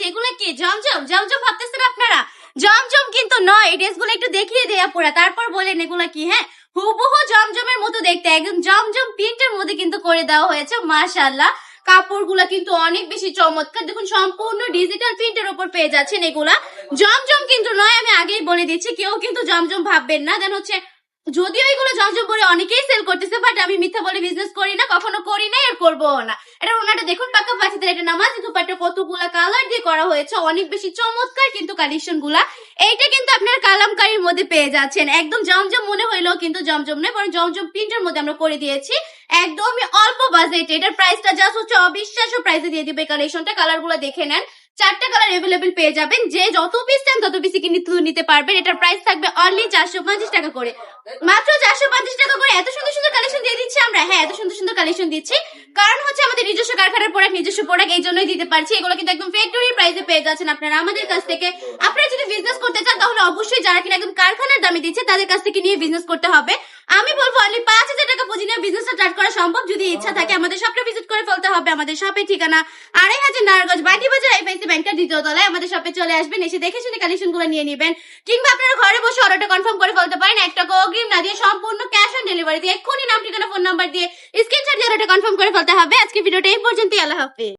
এগুলো কি জমজম? জমজম ভাবতেছেন আপনারা? জমজম কিন্তু নয়। এই ড্রেসগুলো একটু দেখিয়ে দেয়া পুরা, তারপর বলেন এগুলা কি। হ্যাঁ, হুবহু জমজমের মতো দেখতে, একদম জমজম প্রিন্টের মধ্যে কিন্তু করে দেওয়া হয়েছে। মাশাআল্লাহ, কাপড়গুলা কিন্তু অনেক বেশি চমৎকার। দেখুন, সম্পূর্ণ ডিজিটাল প্রিন্টের উপর পেয়ে যাচ্ছেন এগুলা। জমজম কিন্তু নয়, আমি আগেই বলে দিচ্ছি, কেউ কিন্তু জমজম ভাববেন না। দেন হচ্ছে, যদিও এগুলো জমজম পরে অনেকেই সেল করতেছে, বাট আমি মিথ্যা বলে বিজনেস করি না, কখনো করি না, আর করবো না। এটা ওনাটা দেখুন, পাকা পাঁচিদের এটা নামাজি দুপাট্টা কতগুলা কালার দিয়ে করা হয়েছে, অনেক বেশি চমৎকার কিন্তু কালেকশন গুলা। এইটা কিন্তু আপনার কালামকারীর মধ্যে পেয়ে যাচ্ছেন, একদম জমজম মনে হইলেও কিন্তু জমজম নয়, বরং জমজম প্রিন্টের মধ্যে আমরা করে দিয়েছি একদমই অল্প বাজেটে। এটার প্রাইসটা জাস্ট হচ্ছে অবিশ্বাস্য প্রাইসে দিয়ে দিবে কালেকশনটা। কালার গুলো দেখে নেন, 4টা কালার এভেলেবেল পেয়ে যাবেন। যে যত পিস চান তত পিসই কিন্তু নিতে পারবেন। এটার প্রাইস থাকবে অনলি 450 টাকা করে, মাত্র 450 টাকা করে। এত সুন্দর সুন্দর কালেকশন দিয়ে দিচ্ছি আমরা। হ্যাঁ, এত সুন্দর সুন্দর কালেকশন দিচ্ছি কারণ হচ্ছে আমাদের নিজস্ব কারখানার প্রোডাক্ট, নিজস্ব প্রোডাক্ট, এই জন্যই দিতে পারছি। এগুলো কিন্তু একদম ফ্যাক্টরি প্রাইসে পেয়ে যাচ্ছেন আপনারা আমাদের কাছ থেকে। আপনারা যদি বিজনেস করতে চান তাহলে অবশ্যই যারা কিনা একদম কারখানার দামে দিচ্ছে তাদের কাছ থেকে নিয়ে বিজনেস করতে হবে। আমি বলবো অনলি 5000 টাকা পুঁজি নিয়ে বিজনেসটা স্টার্ট করা সম্ভব। যদি ইচ্ছা থাকে আমাদের শপটা ভিজিট করে ফেলতে হবে। আমাদের শপের ঠিকানা 2500 নারায়ণগঞ্জ বাটি বাজার এফআইসি ব্যাংকের দ্বিতীয় তলায়। আমাদের শপে চলে আসবেন, এসে দেখে শুনে কালেকশন গুলো নিয়ে নেবেন, কিংবা আপনারা ঘরে বসে অর্ডারটা কনফার্ম করে ফেলতে পারেন। 1 টাকা অগ্রিম না দিয়ে সম্পূর্ণ ক্যাশ অন ডেলিভারি দিয়ে এক্ষুনি নাম ঠিকানা ফোন নাম্বার দিয়ে স্ক্রিনশট দিয়ে অর্ডারটা কনফার্ম করে ফেলতে হবে। আজকে ভিডিওটা এই পর্যন্তই। আল্লাহ হাফেজ।